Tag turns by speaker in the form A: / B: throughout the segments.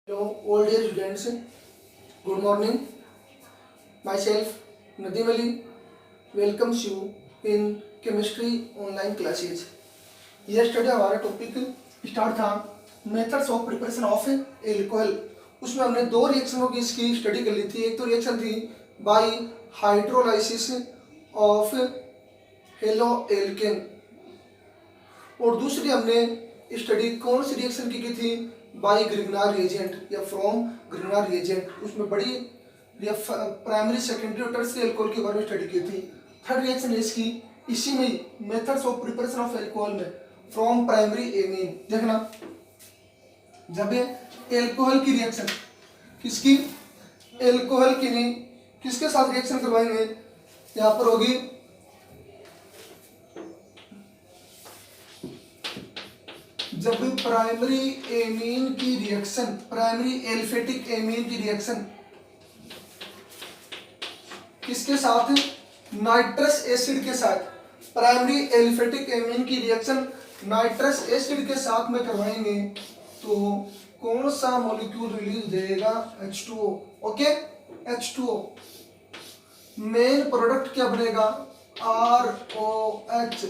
A: Hello, all dear students. Good morning. Myself, Nadim Ali, welcomes you in chemistry online classes. Yesterday हमारा topic start था methods of preparation of alcohol. उसमें हमने दो रिएक्शनों की इसकी study कर ली थी। एक तो रिएक्शन थी bye hydrolysis of halo alkane और दूसरी हमने स्टडी कौन सी रिएक्शन की थी बाय ग्रिग्नार रिएजेंट या फ्रॉम ग्रिग्नार रिएजेंट। उसमें बड़ी प्राइमरी सेकेंडरी और टर्शियरी एल्कोहल के बारे में स्टडी की थी। थर्ड रिएक्शन है इसकी इसी में methods of preparation of alcohol में फ्रॉम प्राइमरी एमीन। देखना जब एल्कोहल की रिएक्शन किसकी एल्कोहल की नहीं किसके साथ रिएक्शन करवाएंगे यहाँ पर होगी जब प्राइमरी एमीन की रिएक्शन प्राइमरी एल्फेटिक एमीन की रिएक्शन किसके साथ नाइट्रस एसिड के साथ प्राइमरी एल्फेटिक एमीन की रिएक्शन नाइट्रस एसिड के साथ में करवाएंगे तो कौन सा मॉलिक्यूल रिलीज देगा H2O। Okay H2O main product क्या बनेगा ROH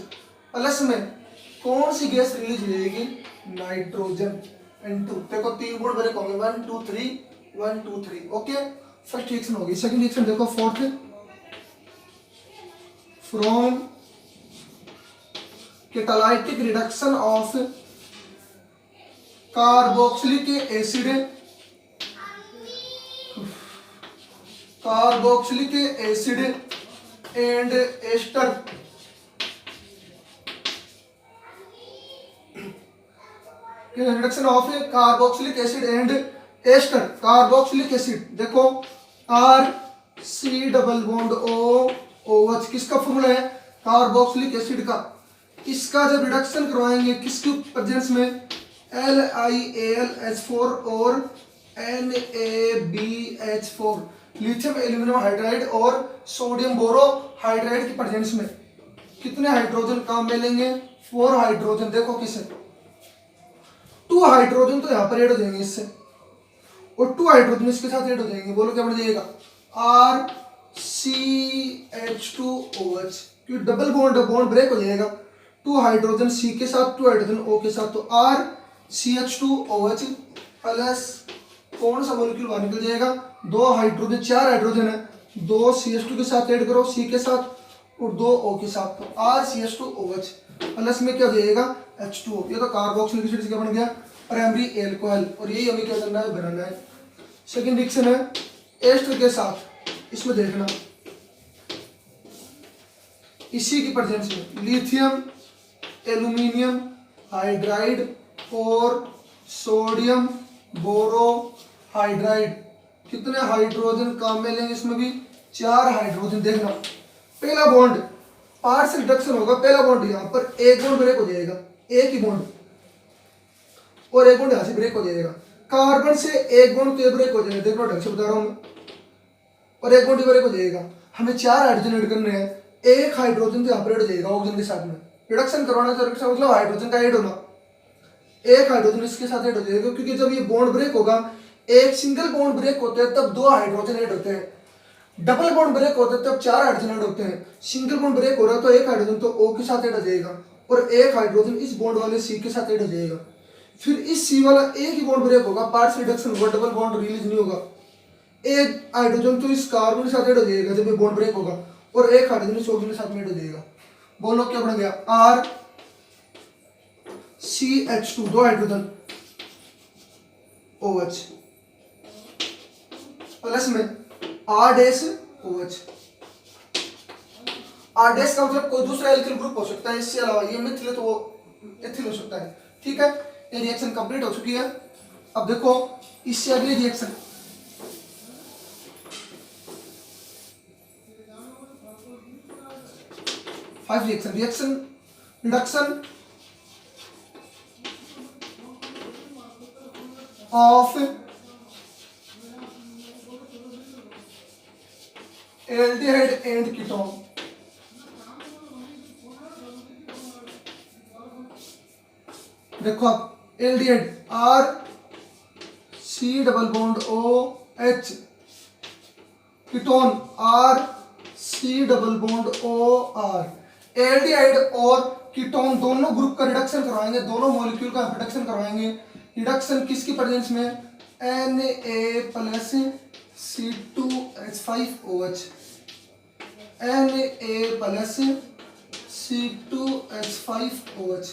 A: प्लस में कौन सी गैस रिलीज देगी नाइट्रोजन N2। देखो तीन बोर्ड बने होंगे 1 2 3 1 2 3। ओके फर्स्ट रिएक्शन होगी। सेकंड रिएक्शन देखो fourth from catalytic reduction of carboxylic acid and ester reduction of carboxylic acid and ester. Carboxylic acid देखो RC डबल बॉन्ड किसका फॉर्मूला है कार्बोक्सिलिक एसिड का। इसका जब रिडक्शन करवाएंगे किसके प्रेजेंस में LiAlH4 और NaBH4 लिथियम एल्यूमिनियम हाइड्राइड और सोडियम बोरो हाइड्राइड की प्रेजेंस में कितने हाइड्रोजन काम में लेंगे 4 हाइड्रोजन। देखो किसे 2 हाइड्रोजन तो यहाँ पर ऐड हो जाएंगे इससे और 2 हाइड्रोजन इसके साथ ऐड हो जाएंगे। बोलो क्या बन जाएगा RCH2OH क्योंकि डबल बॉन्ड ब्रेक हो जाएगा 2 हाइड्रोजन C के साथ 2 हाइड्रोजन O के साथ तो RCH2OH प्लस कौन सा मॉलिक्यूल बाहर निकल जाएगा 2 हाइड्रोजन 4 हाइड्रोजन है 2 CH2 के साथ ऐड करो C के साथ और 2 O के साथ तो RCH2OH प्लस में क्या हो जाएगा H2O। ये तो कार्बोक्सिलिक एसिड क्या बन गया प्राइमरी एल्कोहल और यही हमें क्या करना है बनाना है। सेकंड रिएक्शन है एस्टर के साथ। इसमें देखना इसी की प्रेजेंस में लिथियम एल्यूमिनियम हाइड्राइड और सोडियम बोरो हाइड्राइड कितने हाइड्रोजन काम में लेंगे इसमें भी 4 हाइड्रोजन। देखना पहला बॉन्ड पार्ट से रिडक्शन होगा पहला बॉन्ड यहाँ पर एक बॉन्ड ब्रेक हो जाएगा एक ही बॉन्ड और एक बॉन्ड यहाँ से ब्रेक हो जाएगा। कार्बन से एक बॉन्ड तो ब्रेक हो जाएगा देखो ढंग से बता रहा हूँ मैं और एक बॉन्ड ब्रेक हो जाएगा। हमें 4 हाइड्रोजन ऐड करने हैं एक हाइड्रोजन तो यहाँ पर ऐड हो जाएगा ऑक्सीजन के साथ में रिडक्शन करवाना तो रिडक्शन मतलब हाइड्रोजन का ऐड होना एक हाइड्रोजन इसके साथ ऐड हो जाएगा क्योंकि जब ये बॉन्ड ब्रेक होगा एक सिंगल बॉन्ड ब्रेक होता है तब 2 हाइड्रोजन ऐड होते हैं डबल बॉन्ड ब्रेक होता है तब 4 हाइड्रोजन ऐड होते हैं। सिंगल बॉन्ड ब्रेक हो रहा है तो एक हाइड्रोजन तो O के साथ ऐड हो जाएगा और एक हाइड्रोजन इस बॉन्ड वाले C के साथ ऐड हो जाएगा। फिर इस C वाला एक ही बॉन्ड ब्रेक होगा पार्ट्स रिडक्शन होगा डबल बॉन्ड रिलीज नहीं होगा एक हाइड्रोजन तो इस कार्बन के साथ ऐड हो जाएगा जब ये बॉन्ड ब्रेक होगा और एक हाइड्रोजन इस ऑक्सीजन के साथ ऐड हो जाएगा। बोलो क्या बन गया RCH2 2 हाइड्रोजन OH प्लस में R-OH। R- का मतलब कोई दूसरा एल्किल ग्रुप हो सकता है इससे अलावा ये मिथिल है तो वो एथिल हो सकता है। ठीक है ये रिएक्शन कंप्लीट हो चुकी है। अब देखो इससे अगली reaction reaction reduction of aldehyde and ketone. देखो आप aldehyde C double bond OH, ketone R C double bond OR। Aldehyde और कीटोन दोनों ग्रुप का रिडक्शन करवाएंगे, दोनों मॉलिक्यूल का रिडक्शन करवाएंगे। रिडक्शन किसकी प्रेजेंस में? Na plus C2H5OH, Na plus C2H5OH,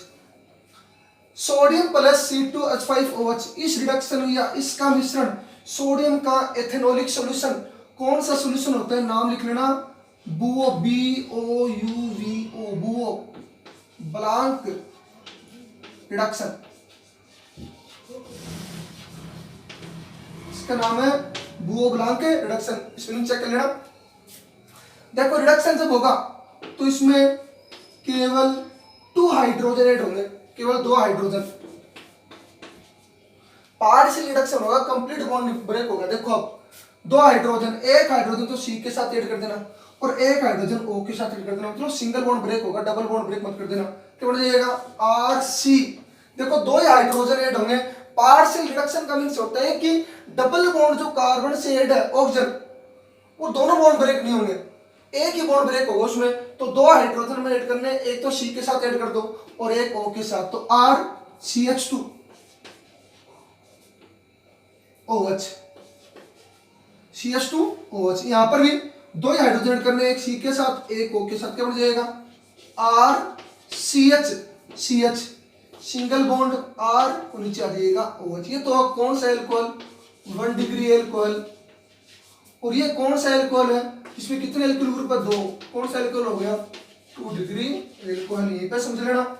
A: sodium plus C2H5OH। इस रिडक्शन या इसका मिश्रण सोडियम का एथेनोलिक सॉल्यूशन, कौन सा सॉल्यूशन होता है? नाम लिख लेना, बुओ, BOUVO, बुओ ब्लांक रिडक्शन, इसका नाम है बुओ ब्लांक रिडक्शन। स्पेलिंग चेक कर लेना। देखो रिडक्शन जब होगा तो इसमें केवल 2 हाइड्रोजन ऐड होंगे, केवल 2 हाइड्रोजन। पार्शियल रिडक्शन होगा, कंप्लीट बॉन्ड ब्रेक होगा। देखो अब 2 हाइड्रोजन, एक हाइड्रोजन तो C के साथ ऐड कर देना और एक हाइड्रोजन O के साथ ऐड कर देना, मतलब सिंगल बॉन्ड ब्रेक होगा, डबल बॉन्ड ब्रेक मत कर देना। क्या बन जाएगा? RC। देखो 2 ही हाइड्रोजन ऐड होंगे। पार्शियल रिडक्शन का मींस होता है कि डबल बॉन्ड जो कार्बन से ऐड है ऑक्सीजन, वो दोनों बॉन्ड ब्रेक नहीं होंगे, एक ही बॉन्ड ब्रेक होगा उसमें। तो 2 हाइड्रोजन में ऐड करने, एक तो C के साथ ऐड कर दो और एक O के साथ, तो CH2OH। यहां पर भी 2 ही हाइड्रोजन ऐड करने, एक C के साथ एक O के साथ। क्या बन जाएगा? RCH, सिंगल बॉन्ड R और नीचे आ जाएगा OH। ये तो कौन सा एल्कोहल? 1 degree alcohol. और ये कौन सा एल्कोहल है? इसमें कितने एल्कोहल ग्रुप है? 2। कौन सा एल्कोहल हो गया? 2 डिग्री एल्कोहल। यहीं पे समझ लेना।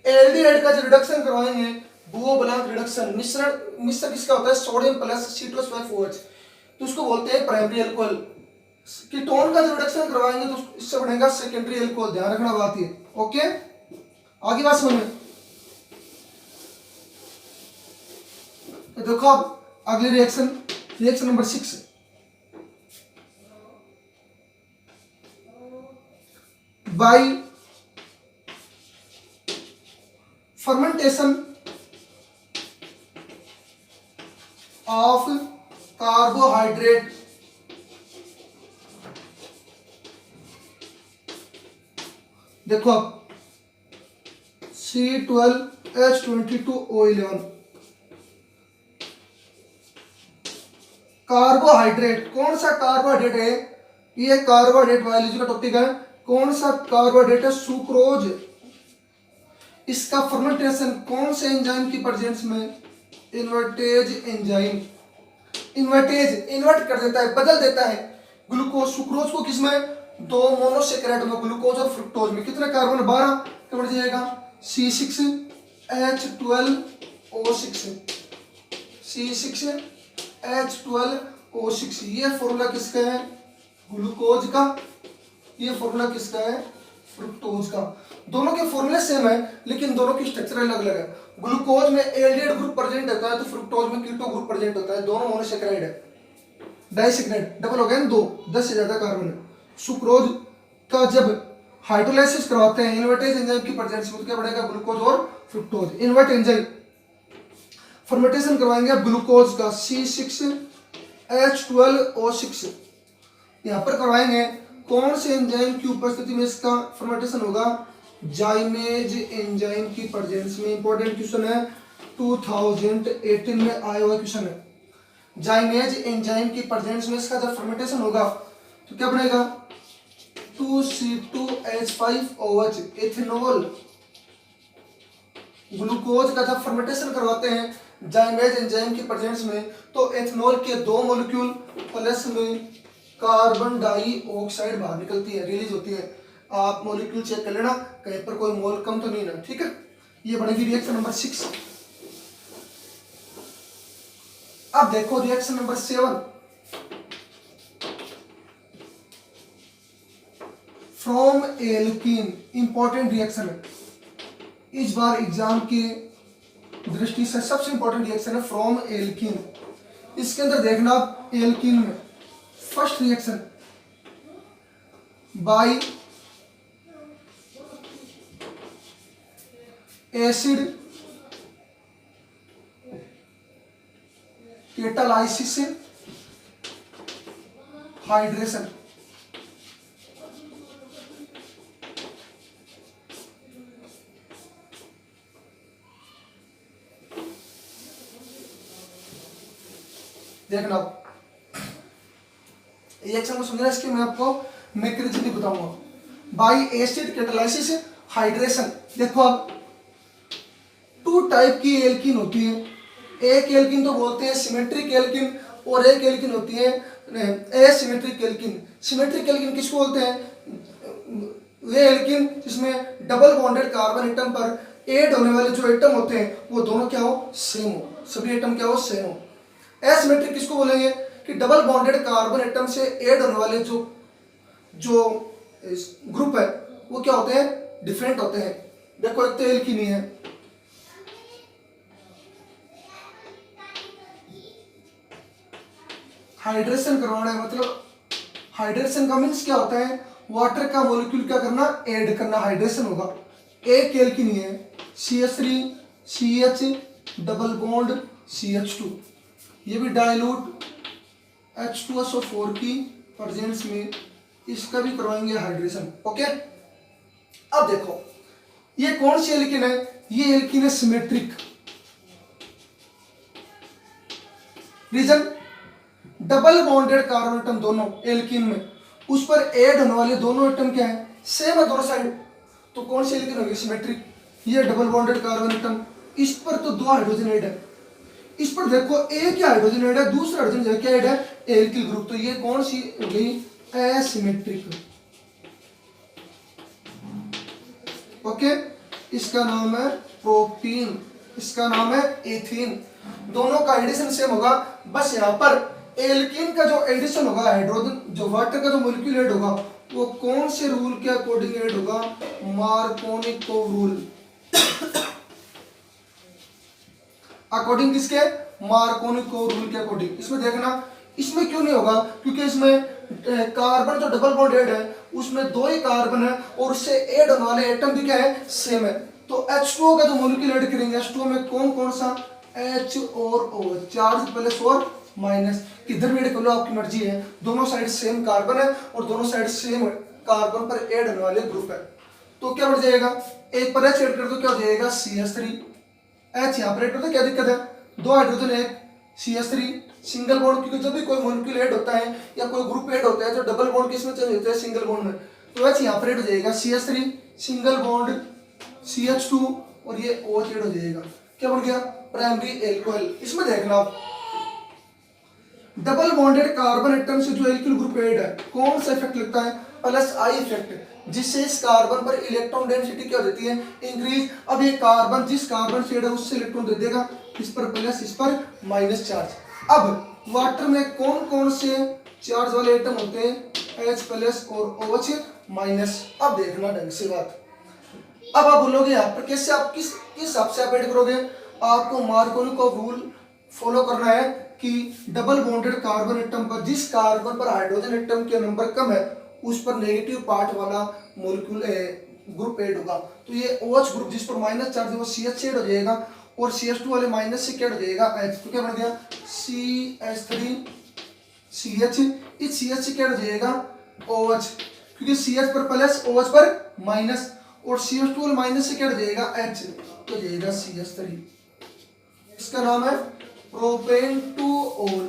A: एल्डिहाइड का जो रिडक्शन करवाएंगे, बुओ ब्लांक रिडक्शन, मिश्रण किसका होता है? सोडियम प्लस C2H5OH, तो उसको बोलते हैं प्राइमरी एल्कोहल। कीटोन का जो रिडक्शन करवाएंगे तो इससे बनेगा सेकेंडरी एल्कोहल। ध्यान रखना बात ये। ओके, आगे बात समझ में। तो देखो अब अगली reaction number 6, by fermentation of carbohydrate देखो अब C12H22O11 कार्बोहाइड्रेट। कौन सा कार्बोहाइड्रेट है? ये कार्बोहाइड्रेट बायोलॉजी का टॉपिक है। कौन सा कार्बोहाइड्रेट है? सुक्रोज। इसका फर्मेंटेशन कौन से एंजाइम की प्रेजेंस में? Invertase enzyme. इन्वर्ट कर देता है, बदल देता है ग्लूकोज, सुक्रोज को किसमें? 2 मोनोसेकेराइड में, ग्लूकोज और फ्रुक्टोज में। कितने कार्बन? 12। क्या बढ़ जाएगा? C6H12O6, C6H12O6। ये फॉर्मूला किसका है? ग्लूकोज का। ये फॉर्मूला किसका है? फ्रुक्टोज का। दोनों के फॉर्मूले सेम है लेकिन दोनों की स्ट्रक्चर अलग अलग है। ग्लूकोज में एल्डिहाइड ग्रुप प्रेजेंट होता है तो फ्रुक्टोज में कीटो ग्रुप प्रेजेंट होता है। दोनों मोनोसेकेराइड है, डाइसेकेराइड, डबल हो गया ना, 10 से ज्यादा कार्बन है। सुक्रोज का जब हाइड्रोलाइसिस करवाते हैं इन्वर्टेज एंजाइम की प्रेजेंस में तो क्या बढ़ेगा? ग्लूकोज और फ्रुक्टोज। इन्वर्ट एंजाइम फर्मेंटेशन करवाएंगे अब ग्लूकोज का, C6H12O6 यहां पर करवाएंगे। कौन से एंजाइम की उपस्थिति में इसका फर्मेंटेशन होगा? जाइमेज एंजाइम की प्रेजेंस में। इंपॉर्टेंट क्वेश्चन है, 2018 में आया हुआ क्वेश्चन है। जाइमेज एंजाइम की प्रेजेंस में इसका जब फर्मेंटेशन होगा तो क्या बनेगा? 2C2H5OH ethanol. ग्लूकोज का जब फर्मेंटेशन करवाते हैं जाइमेज एंजाइम की प्रेजेंस में तो एथेनॉल के 2 मॉलिक्यूल प्लस में कार्बन डाइऑक्साइड बाहर निकलती है, रिलीज होती है। आप मॉलिक्यूल चेक कर लेना, कहीं पर कोई मोल कम तो नहीं ना, ठीक है। ये बनेगी रिएक्शन नंबर 6। अब देखो reaction number 7, from alkene. Important reaction है, इस बार एग्जाम की दृष्टि से सबसे इंपॉर्टेंट रिएक्शन है फ्रॉम एल्कीन। इसके अंदर देखना एल्कीन में first reaction by acid catalysis hydration. देखना रिएक्शन को समझना, इसके मैं आपको मैकेनिज्म भी बताऊंगा। By acid catalysis hydration. देखो अब टू टाइप की एल्कीन होती है। एक एल्कीन तो बोलते हैं सिमेट्रिक एल्कीन, और एक एल्कीन होती है एसिमेट्रिक एल्कीन। सिमेट्रिक एल्कीन किसको बोलते हैं? वे एल्कीन जिसमें डबल बॉन्डेड कार्बन एटम पर ऐड होने वाले जो एटम होते हैं वो दोनों क्या हो? सेम हो, सभी एटम क्या हो? सेम हो। एसिमेट्रिक किसको बोलेंगे? कि डबल बॉन्डेड कार्बन एटम से ऐड होने वाले जो ग्रुप है वो क्या होते हैं? डिफरेंट होते हैं। देखो एक तो एल्कीन ही है, हाइड्रेशन करवाना है, मतलब हाइड्रेशन का मीन्स क्या होता है? वाटर का मॉलिक्यूल क्या करना? ऐड करना, हाइड्रेशन होगा। एक एल्कीन ही है CH3 CH double bond CH2, ये भी डाइल्यूट H2SO4 की प्रेजेंस में इसका भी करवाएंगे हाइड्रेशन। ओके, अब देखो ये कौन सी एल्कीन है? ये एल्कीन है symmetric. Reason, double bonded carbon atom दोनों एल्कीन में, उस पर ऐड होने वाले दोनों एटम क्या है? सेम है दोनों साइड। तो कौन सी एल्कीन होगी? सिमेट्रिक। ये डबल बॉन्डेड कार्बन एटम, इस पर तो दो हाइड्रोजन ऐड है, इस पर देखो एक ही हाइड्रोजन ऐड है, दूसरा हाइड्रोजन क्या ऐड है? Alkyl group. तो ये कौन सी हो गई? एसिमेट्रिक। ओके, इसका नाम है प्रोपीन, इसका नाम है एथीन। दोनों का एडिशन सेम होगा, बस यहाँ पर एल्कीन का जो एडिशन होगा, हाइड्रोजन जो वाटर का जो मॉलिक्यूल ऐड होगा वो कौन से रूल के अकॉर्डिंग ऐड होगा? Markovnikov rule. अकॉर्डिंग किसके? मार्कोनिकोव रूल के अकॉर्डिंग। इसमें देखना, इसमें क्यों नहीं होगा? क्योंकि इसमें कार्बन जो डबल बॉन्ड ऐड है उसमें दो ही कार्बन है और उससे ऐड होने वाले एटम भी क्या है? सेम है। तो H2O का जो मॉलिक्यूल ऐड करेंगे, H2O में कौन कौन सा? H और O, चार्ज प्लस और माइनस। किधर भी ऐड कर लो, आपकी मर्जी है। दोनों साइड सेम कार्बन है और दोनों साइड सेम कार्बन पर ऐड होने वाले ग्रुप है। तो क्या बढ़ जाएगा? एक पर H ऐड कर दो, क्या हो जाएगा? CH3। H यहाँ पर ऐड कर दो, क्या दिक्कत है? दो हाइड्रोजन एक CH3 सिंगल बॉन्ड, क्योंकि जब भी कोई मॉलिक्यूल ऐड होता है या कोई ग्रुप ऐड होता है तो डबल बॉन्ड किसमें चेंज होता है? सिंगल बॉन्ड में। तो H यहाँ पर ऐड हो जाएगा CH3 सिंगल बॉन्ड CH2 और ये OH ऐड हो जाएगा। क्या बन गया? Primary alcohol. इसमें देखना आप, डबल बॉन्डेड कार्बन एटम से जो एल्किल ग्रुप ऐड है कौन सा इफेक्ट लगता है? प्लस आई इफेक्ट, जिससे इस कार्बन पर इलेक्ट्रॉन डेंसिटी क्या देती है? इंक्रीज। अब ये कार्बन जिस कार्बन से ऐड है उससे इलेक्ट्रॉन दे देगा, इस पर प्लस इस पर माइनस चार्ज। अब वाटर में कौन कौन से चार्ज वाले एटम होते हैं? H प्लस और OH माइनस। अब देखना ढंग से बात, अब आप बोलोगे यहाँ पर कैसे, आप किस हिसाब से आप ऐड करोगे? आपको मार्कोनिकोव रूल फॉलो करना है कि डबल बॉन्डेड कार्बन एटम पर जिस कार्बन पर हाइड्रोजन एटम के नंबर कम है उस पर नेगेटिव पार्ट वाला मॉलिक्यूल ग्रुप ऐड होगा। तो ये OH ग्रुप जिस पर माइनस चार्ज है वो CH से ऐड हो जाएगा और CH2 वाले माइनस से क्या हो जाएगा? H। तो क्या बन गया? CH3 CH, इस CH से क्या हो जाएगा? OH, क्योंकि CH पर प्लस OH पर माइनस और CH2 वाले माइनस से क्या हो जाएगा? H, तो जाएगा CH3। इसका नाम है प्रोपेन टू ओल।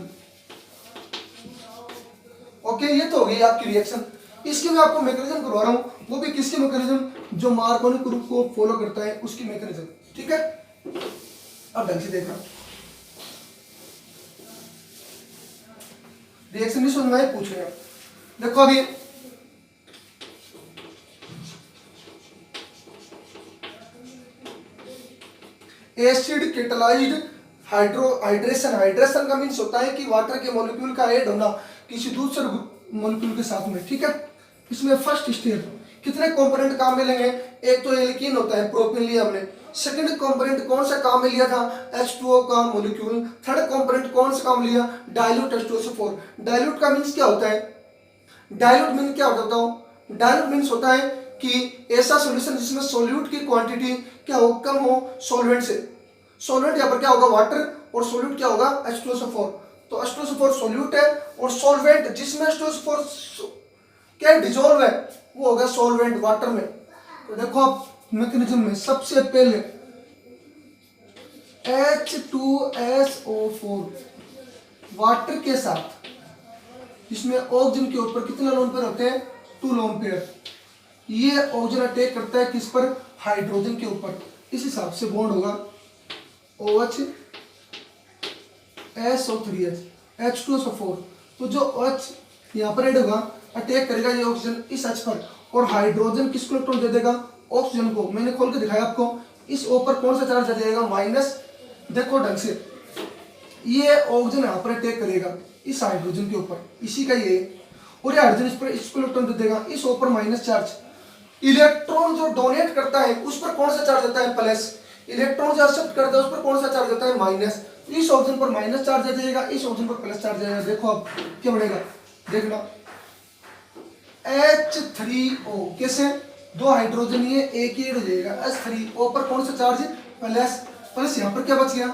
A: ओके, ये तो हो गई आपकी रिएक्शन। इसके मैं आपको मैकेनिज्म करवा रहा हूं, वो भी किसके मैकेनिज्म? जो मार्कोनिक रूल को फॉलो करता है उसकी मैकेनिज्म। ठीक है, अब ढंग से देखना, रिएक्शन नहीं सुनना है, पूछ रहे हैं। देखो अभी एसिड कैटालाइज्ड हाइड्रेशन। हाइड्रेशन का मीन्स होता है कि वाटर के मॉलिक्यूल का ऐड होना किसी दूसरे मॉलिक्यूल के साथ में। ठीक है, इसमें फर्स्ट स्टेप कितने कंपोनेंट काम में लेंगे? एक तो एल्कीन होता है, प्रोपेन लिया हमने। सेकंड कंपोनेंट कौन सा काम में लिया था? H2O का मॉलिक्यूल। थर्ड कंपोनेंट कौन सा काम लिया? Dilute H2SO4। डाइल्यूट का मीन्स क्या होता है? डाइल्यूट मीन्स क्या होता है? डाइल्यूट मीन्स होता है कि ऐसा सॉल्यूशन जिसमें सॉल्यूट की क्वांटिटी क्या हो? कम हो सॉल्वेंट से। सॉल्वेंट यहाँ पर क्या होगा? वाटर, और सोल्यूट क्या होगा H2SO4। तो H2SO4 सोल्यूट है और सॉल्वेंट जिसमें H2SO4 क्या डिजोल्व है वो होगा सॉल्वेंट वाटर में। तो देखो आप मैकेनिज्म में सबसे पहले H2SO4 वाटर के साथ, इसमें ऑक्सीजन के ऊपर कितने लोन पेयर होते हैं 2 लोन पेयर। ये ऑक्सीजन अटैक करता है किस पर हाइड्रोजन के ऊपर, इस हिसाब से बॉन्ड होगा OH SO3H H2SO4। तो जो OH यहाँ पर ऐड होगा अटैक करेगा ये ऑक्सीजन इस H पर और हाइड्रोजन किसको इलेक्ट्रॉन दे देगा ऑक्सीजन को। मैंने खोल के दिखाया आपको इस O पर कौन सा चार्ज आ जाएगा माइनस। देखो ढंग से ये ऑक्सीजन यहाँ पर अटैक करेगा इस हाइड्रोजन के ऊपर, इसी का ये और ये हाइड्रोजन इस पर इसको इलेक्ट्रॉन दे देगा इस O पर माइनस चार्ज। इलेक्ट्रॉन जो डोनेट करता है उस पर कौन सा चार्ज आता है प्लस, इलेक्ट्रॉन जो एक्सेप्ट करता है उस पर कौन सा चार्ज आता है माइनस। इस ऑक्सीजन पर माइनस चार्ज आ जाएगा इस ऑक्सीजन पर प्लस चार्ज आ जाएगा। देखो अब क्या बनेगा देखना H3O कैसे 2 हाइड्रोजन ये एक ही ऐड हो जाएगा H3O पर कौन सा चार्ज प्लस, प्लस यहाँ पर क्या बच गया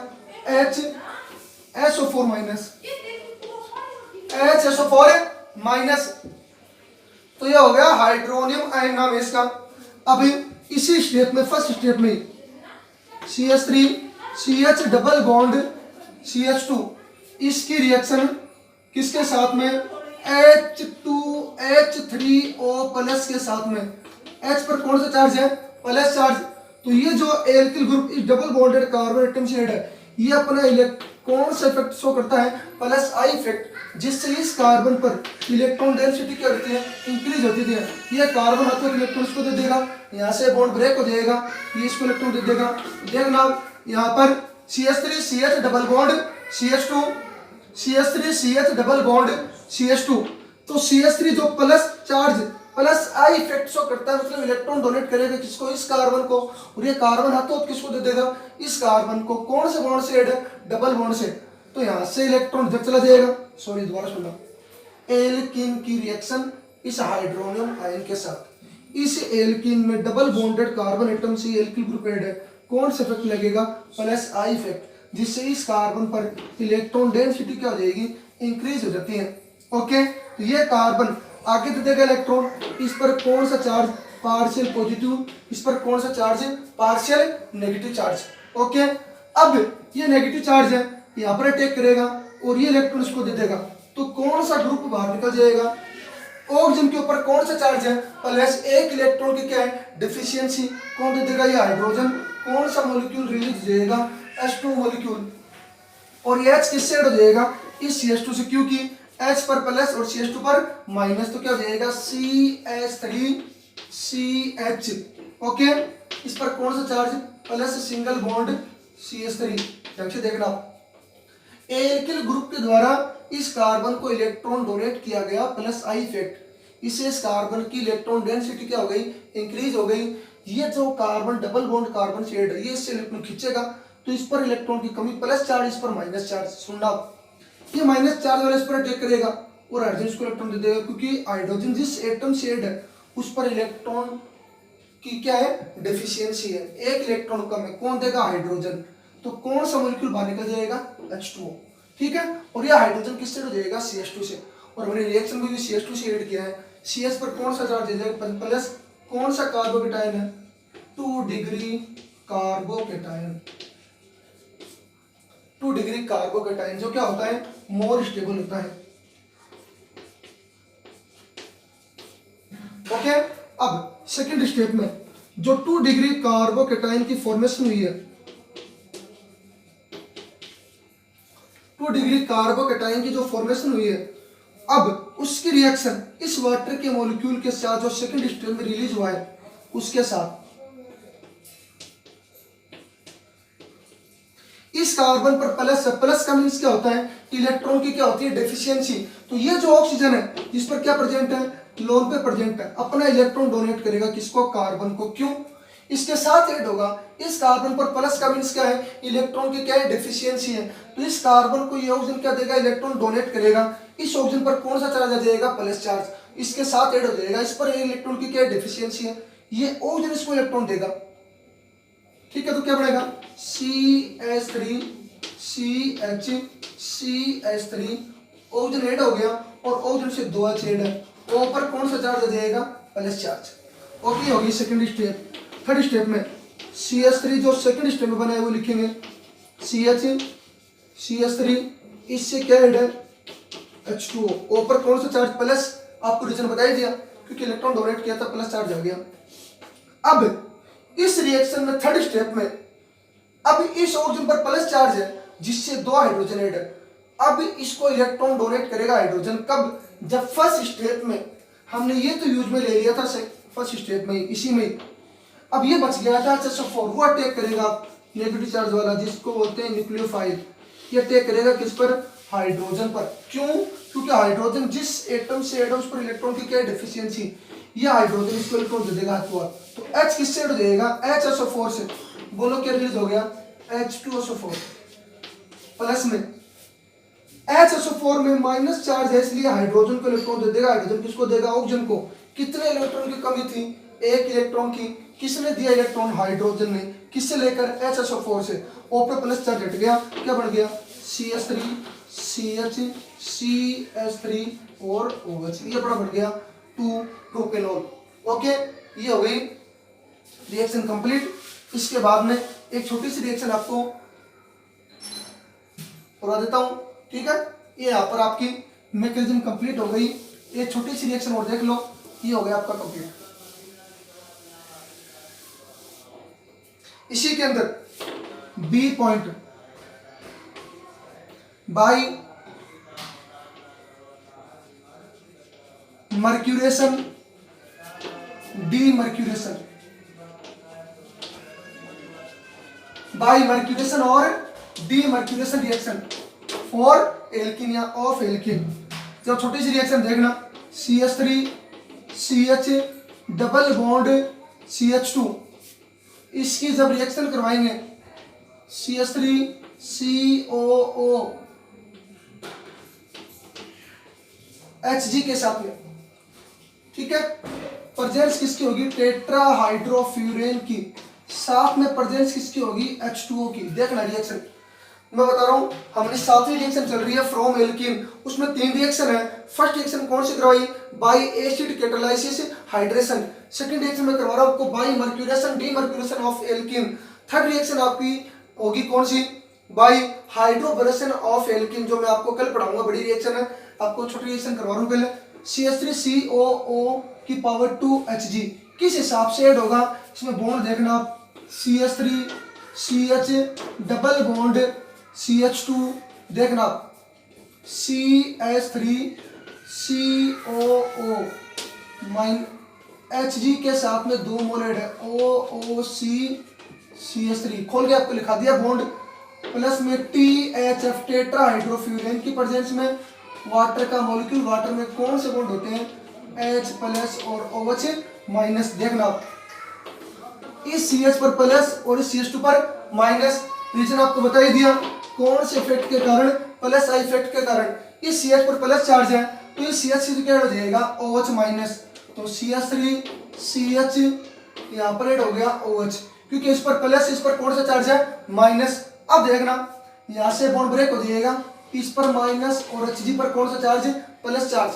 A: HSO4 माइनस HSO4 माइनस। तो ये हो गया हाइड्रोनियम आयन नाम है इसका। अब इसी स्टेप में फर्स्ट स्टेप में CH3 CH double bond CH2 इसकी रिएक्शन किसके साथ में H2H3O प्लस के साथ में। H पर कौन सा चार्ज है प्लस चार्ज। तो ये जो एल्किल ग्रुप इस डबल बॉन्डेड कार्बन एटम से है ये अपना इलेक्ट्रॉन से इफेक्ट शो करता है प्लस आई इफेक्ट, जिससे इस कार्बन पर इलेक्ट्रॉन डेंसिटी क्या होती है इंक्रीज होती है। ये कार्बन हाथों इलेक्ट्रॉन को दे देगा, यहाँ से बॉन्ड ब्रेक हो जाएगा, ये इसको इलेक्ट्रॉन दे देगा। देखना यहाँ पर CH3 CH double bond CH2 CH3 CH double bond CH2। तो CH3 जो plus charge plus I effect show करता है मतलब इलेक्ट्रॉन डोनेट करेगा किसको इस कार्बन को, और ये कार्बन हाथों किसको दे देगा इस कार्बन को। कौन से बॉन्ड से ऐड है डबल बॉन्ड से। तो यहाँ से इलेक्ट्रॉन इधर चला जाएगा, सॉरी दोबारा सुनना, एल्कीन की रिएक्शन इस हाइड्रोनियम आयन के साथ, इस एल्कीन में डबल बॉन्डेड कार्बन एटम से एल्किल ग्रुप ऐड है, कौन सा इफेक्ट लगेगा प्लस आई इफेक्ट, जिससे इस कार्बन पर इलेक्ट्रॉन डेंसिटी क्या हो जाएगी इंक्रीज हो जाती है। ओके, तो ये कार्बन आगे दे देगा इलेक्ट्रॉन, इस पर कौन सा चार्ज पार्शियल पॉजिटिव, इस पर कौन सा चार्ज है पार्शियल नेगेटिव चार्ज। ओके, अब ये नेगेटिव चार्ज है यहाँ पर अटैक करेगा और ये इलेक्ट्रॉन इसको दे देगा, तो कौन सा ग्रुप बाहर निकल जाएगा। ऑक्सीजन के ऊपर कौन सा चार्ज है प्लस, एक इलेक्ट्रॉन की क्या है डिफिशियंसी, कौन दे देगा ये हाइड्रोजन। कौन सा मॉलिक्यूल रिलीज हो जाएगा H2 मॉलिक्यूल, और ये H किससे ऐड हो जाएगा इस CH2 से, क्योंकि H पर प्लस और CH2 पर माइनस, तो क्या हो जाएगा CH3CH। ओके, इस पर कौन सा charge plus single bond CH3। ढंग से देखना, एल्किल ग्रुप के द्वारा इस कार्बन को इलेक्ट्रॉन डोनेट किया गया प्लस आई इफेक्ट, इससे इस कार्बन की इलेक्ट्रॉन डेंसिटी क्या हो गई इंक्रीज हो गई। ये जो कार्बन डबल बॉन्ड कार्बन से ऐड है ये इससे इलेक्ट्रॉन खींचेगा, तो इस पर इलेक्ट्रॉन की कमी प्लस चार्ज, इस पर माइनस चार्ज। सुनना, ये माइनस चार्ज वाला इस पर अटैक करेगा और हाइड्रोजन इसको इलेक्ट्रॉन दे देगा, क्योंकि हाइड्रोजन जिस एटम से ऐड है उस पर इलेक्ट्रॉन की क्या है डेफिशिएंसी है, एक इलेक्ट्रॉन कम है, कौन देगा हाइड्रोजन। तो कौन सा मॉलिक्यूल बाहर निकल जाएगा H2O, ठीक है। और ये हाइड्रोजन किससे हो जाएगा CH2 से, और हमने रिएक्शन में भी CH2 से ऐड किया है। CH पर कौन सा चार्ज जाएगा प्लस, कौन सा कार्बोकेटायन है 2 डिग्री कार्बोकेटायन, 2 डिग्री कार्बोकेटायन जो क्या होता है मोर स्टेबल होता है। ओके, अब सेकंड स्टेप में जो 2 डिग्री कार्बोकेटायन की फॉर्मेशन हुई है, 2 डिग्री कार्बोकेटायन की जो फॉर्मेशन हुई है, अब उसकी रिएक्शन इस वाटर के मॉलिक्यूल के साथ जो सेकंड स्टेप में रिलीज हुआ है उसके साथ, इस कार्बन पर प्लस, प्लस का मींस क्या होता है इलेक्ट्रॉन की क्या होती है डेफिशिएंसी। तो ये जो ऑक्सीजन है जिस पर क्या प्रेजेंट है लोन पे प्रेजेंट है, अपना इलेक्ट्रॉन डोनेट करेगा किसको कार्बन को, क्यों इसके साथ ऐड होगा। इस कार्बन पर प्लस का मींस क्या है इलेक्ट्रॉन की क्या है डेफिशिएंसी है, तो इस कार्बन को ये ऑक्सीजन क्या देगा इलेक्ट्रॉन डोनेट करेगा, इस ऑक्सीजन पर कौन सा चार्ज आ जाएगा प्लस चार्ज, इसके साथ ऐड हो जाएगा, इस पर इलेक्ट्रॉन की क्या डेफिशिएंसी है, ये ऑक्सीजन इसको इलेक्ट्रॉन देगा, ठीक है। तो क्या बनेगा CH3 CH3 ऑक्सीजन ऐड हो गया और ऑक्सीजन से 2 H ऐड है, O पर कौन सा चार्ज दे देगा, प्लस चार्ज। ओके होगी सेकंड स्टेप। थर्ड स्टेप में CH3 जो सेकंड स्टेप में बना है वो लिखेंगे CH3 इससे क्या ऐड है, H2O, O पर कौन सा चार्ज, प्लस। आपको रीजन बता ही दिया क्योंकि इलेक्ट्रॉन डोनेट किया था, प्लस चार्ज आ गया। अब इस रिएक्शन में थर्ड स्टेप में अब इस ऑक्सीजन पर प्लस चार्ज है जिससे 2 हाइड्रोजन ऐड है। अब इसको इलेक्ट्रॉन डोनेट करेगा हाइड्रोजन, कब, जब फर्स्ट स्टेप में हमने ये तो यूज में ले लिया था फर्स्ट स्टेप में इसी में। अब ये बच गया था HSO4, वो अटैक करेगा नेगेटिव चार्ज वाला जिसको बोलते हैं न्यूक्लियोफाइल। ये अटैक करेगा किस पर, हाइड्रोजन पर। क्यों, क्योंकि हाइड्रोजन जिस एटम से ऐड है उस पर इलेक्ट्रॉन की क्या डिफिशियंसी, ये हाइड्रोजन इसको इलेक्ट्रॉन दे देगा हाथों हाथ। तो H किससे ऐड हो जाएगा, HSO4 से। बोलो क्या रिलीज हो गया, H2SO4 प्लस में HSO4 में माइनस चार्ज है इसलिए हाइड्रोजन को इलेक्ट्रॉन दे देगा। हाइड्रोजन किसको देगा, ऑक्सीजन को। कितने इलेक्ट्रॉन की कमी थी, 1 इलेक्ट्रॉन की। किसने दिया इलेक्ट्रॉन, हाइड्रोजन ने। किससे लेकर, HSO4 से। O पर प्लस चार्ज हट गया, क्या बन गया, CH3 CH CH3 और OH, ये बड़ा बढ़ गया 2 प्रोपेनॉल। ओके, ये हो गई रिएक्शन कंप्लीट। इसके बाद में एक छोटी सी रिएक्शन आपको करवा देता हूं, ठीक है। ये यहाँ पर आपकी मैकेनिज्म कंप्लीट हो गई। ये छोटी सी रिएक्शन और देख लो, ये हो गया आपका कंप्लीट। इसी के अंदर B point by mercuration demercuration, by mercuration और demercuration reaction for alkene या ऑफ एल्किन। जब छोटी सी रिएक्शन देखना, CH3 CH double bond CH2, इसकी जब रिएक्शन करवाएंगे CH3 COO Hg के साथ में, ठीक है। प्रेजेंस किसकी होगी, टेट्राहाइड्रोफ्यूरेन की, साथ में प्रेजेंस किसकी होगी, H2O की। देखना रिएक्शन मैं बता रहा हूं, हमारी सातवीं रिएक्शन चल रही है फ्रॉम एल्कीन, उसमें 3 रिएक्शन है। फर्स्ट रिएक्शन कौन सी करवाई, by acid catalysis hydration. Second reaction में करवा रहा हूं आपको by mercuration D mercuration of alkene. Third reaction आपकी होगी कौन सी, बाई हाइड्रोबरेशन ऑफ एल्कीन, जो मैं आपको कल पढ़ाऊंगा, बड़ी रिएक्शन है। आपको छोटी रिएक्शन करवा रहा हूं पहले। CH3 COO की पावर 2 Hg किस हिसाब से ऐड होगा, इसमें बॉन्ड देखना आप, CH3 CH double bond CH2, देखना CH3 COO माइन Hg के साथ में 2 मोल ऐड है, OOC CH3, खोल के आपको लिखा दिया बॉन्ड, प्लस में THF टेट्राहाइड्रोफ्यूरेन की प्रेजेंस में वाटर का मॉलिक्यूल। वाटर में कौन से बॉन्ड होते हैं, H प्लस और OH माइनस। देखना इस CH पर प्लस और इस CH2 पर माइनस। रीजन आपको बता ही दिया, कौन से इफेक्ट के कारण, प्लस आई इफेक्ट के कारण। इस CH पर प्लस चार्ज है तो इस CH से क्या हो जाएगा, OH माइनस। तो CH3 CH यहाँ पर ऐड हो गया OH, क्योंकि इस पर प्लस, इस पर कौन सा चार्ज है, माइनस। अब देखना यहाँ से बॉन्ड ब्रेक हो जाएगा, इस पर माइनस और Hg पर कौन सा चार्ज है, प्लस चार्ज।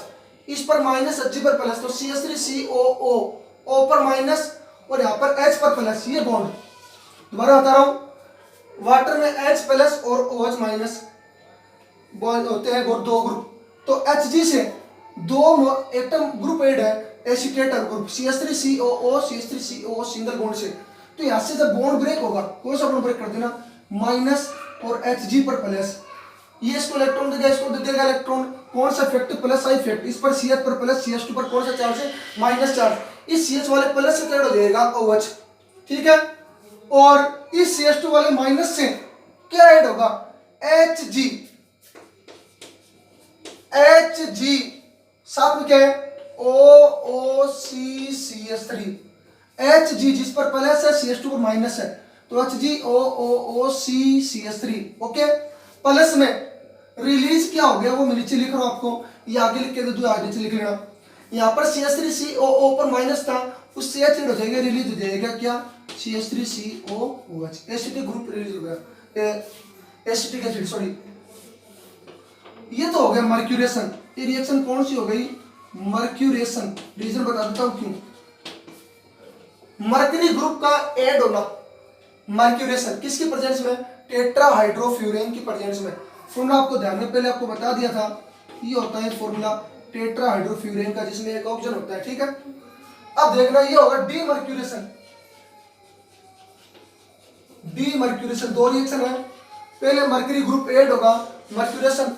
A: इस पर माइनस Hg पर प्लस, तो CH3 COO, O पर माइनस और यहाँ पर H पर प्लस, ये बॉन्ड। दोबारा बता रहा हूँ, वाटर में H प्लस और OH माइनस बॉन्ड होते हैं, और 2 ग्रुप। तो Hg से 2 एटम ग्रुप ऐड है, एसिटेटर group, CH3 COO CH3 COO single bond से। तो यहाँ से जब बॉन्ड ब्रेक होगा, कौन सा बॉन्ड ब्रेक कर देना, माइनस और Hg पर प्लस। ये इसको इलेक्ट्रॉन देगा, इसको दे देगा इलेक्ट्रॉन। कौन सा इफेक्ट, प्लस आई इफेक्ट। इस पर CH पर प्लस, CH2 पर कौन सा चार्ज है, माइनस चार्ज। इस CH वाले प्लस से क्या हो जाएगा, OH, ठीक है। और इस CH2 वाले माइनस से क्या ऐड होगा, Hg। Hg साथ में क्या है, OOC CH3। Hg जिस पर प्लस है, CH2 पर माइनस है, तो HgOOC CH3। ओके, प्लस में रिलीज क्या हो गया वो मैं नीचे लिख रहा हूं आपको, ये आगे लिख के दे दो, आगे नीचे लिख लेना। यहाँ पर CH3 COO पर माइनस था, उससे H हो जाएगा, रिलीज हो जाएगा क्या, CH3 COOH, acetic group release हो गया। एसिटिक एसिड, सॉरी ये तो हो गया मर्क्यूरेशन। ये रिएक्शन कौन सी हो गई? मर्क्यूरेशन। रीजन बता देता हूं क्यों। मर्क्यूरी ग्रुप का ऐड होना, मर्क्यूरेशन किसकी प्रेजेंस में? टेट्राहाइड्रोफ्यूरेन की प्रेजेंस में। फॉर्मूला आपको ध्यान में पहले आपको बता दिया था, ये होता है फॉर्मूला टेट्राहाइड्रोफ्यूरेन का, जिसमें एक ऑक्सीजन होता है, ठीक है। अब देखना ये होगा डीमर्क्यूरेशन। डीमर्क्यूरेशन दो रिएक्शन है, पहले मर्क्यूरी ग्रुप ऐड होगा, मर्क्यूरेशन,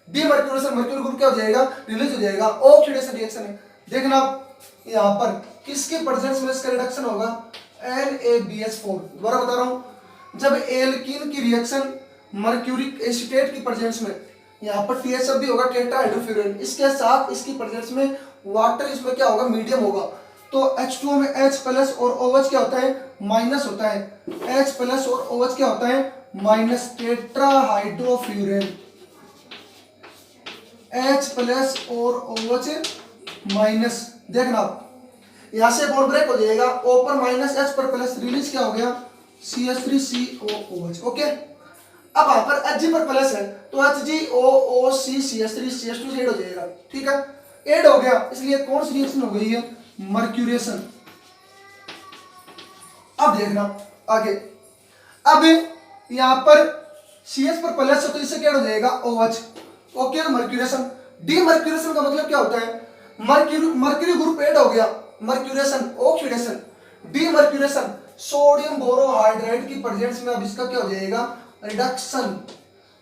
A: डीमर्क्यूरेशन, मर्क्यूरी ग्रुप क्या हो जाएगा? रिलीज हो जाएगा, ऑक्सीडेशन रिएक्शन है। देखना यहां पर किसके प्रेजेंस में इसका रिडक्शन होगा? NaBH4। दोबारा बता रहा हूं, जब एल्कीन की रिएक्शन मर्क्यूरिक एसीटेट की प्रेजेंस में, यहाँ पर THF भी होगा, टेट्राहाइड्रोफ्यूरेन, इसके साथ इसकी प्रेजेंस में वाटर इसमें क्या होगा? मीडियम होगा। तो H2O में H प्लस और OH क्या होता है? माइनस होता है। H प्लस और OH क्या होता है? Minus, tetrahydrofuran. H प्लस और OH माइनस। देखना यहां से बॉन्ड ब्रेक हो जाएगा, O पर माइनस, H पर प्लस, रिलीज क्या हो गया? CH3COOH। ओके, अब यहां पर Hg पर प्लस है तो HgOOCCH3CH2 ऐड हो जाएगा, ठीक है। ऐड हो गया, इसलिए कौन सी रिएक्शन हो गई है? मर्क्यूरेशन। अब देखना आगे, अब यहां पर CH पर प्लस है तो इससे क्या हो जाएगा? OH। Okay, mercuration. डीमर्क्यूरेशन का मतलब क्या होता है? मर्क्यूरी ग्रुप ऐड हो गया, mercuration, oxidation. Demercuration, sodium borohydride की प्रेजेंस में अब इसका क्या हो जाएगा? Reduction.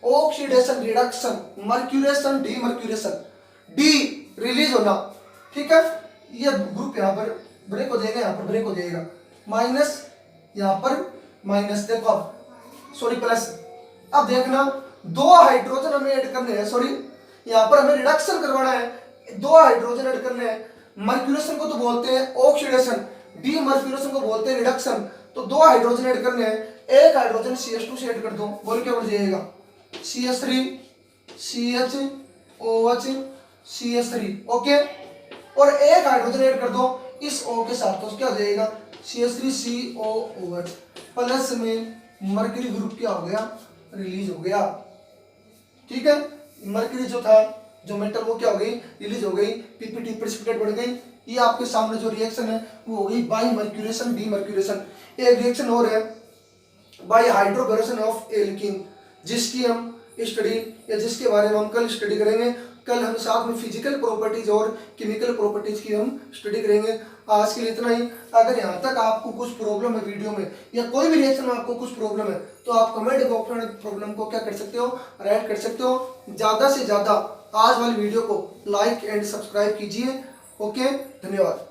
A: Oxidation, reduction, mercuration, demercuration. D release होना, ठीक है। ये ग्रुप यहाँ पर ब्रेक हो जाएगा, यहाँ पर ब्रेक हो जाएगा, माइनस, यहाँ पर माइनस, देखो अब सॉरी प्लस। अब देखना दो हाइड्रोजन हमें ऐड करने हैं, सॉरी यहाँ पर हमें रिडक्शन करवाना है, दो हाइड्रोजन ऐड करने हैं। मर्क्यूरेशन को तो बोलते हैं ऑक्सीडेशन, डीमर्क्यूरेशन को बोलते हैं रिडक्शन। तो दो हाइड्रोजन ऐड करने हैं, एक हाइड्रोजन CH2 से ऐड कर दो, बोलो क्या बन जाएगा? CH3 CHOH CH3। ओके, और एक हाइड्रोजन ऐड कर दो इस O के साथ, तो क्या हो जाएगा? CH3COOH प्लस में मर्क्यूरी ग्रुप क्या हो गया? रिलीज हो गया, ठीक है। मर्क्यूरी जो था, जो मेटल, वो क्या हो गई? रिलीज हो गई, पीपीटी प्रेसिपिटेट बढ़ गई। ये आपके सामने जो रिएक्शन है वो हो गई बाई मर्क्यूरेशन, डीमर्क्यूरेशन। एक रिएक्शन और है बाई हाइड्रोबोरेशन ऑफ एल्कीन, जिसकी हम स्टडी या जिसके बारे में हम कल स्टडी करेंगे। कल हम साथ में फिजिकल प्रॉपर्टीज और केमिकल प्रॉपर्टीज की हम स्टडी करेंगे। आज के लिए इतना ही। अगर यहाँ तक आपको कुछ प्रॉब्लम है वीडियो में या कोई भी रिएक्शन में आपको कुछ प्रॉब्लम है तो आप कमेंट बॉक्स में प्रॉब्लम को क्या कर सकते हो? राइट कर सकते हो। ज़्यादा से ज़्यादा आज वाली वीडियो को लाइक एंड सब्सक्राइब कीजिए। ओके, धन्यवाद।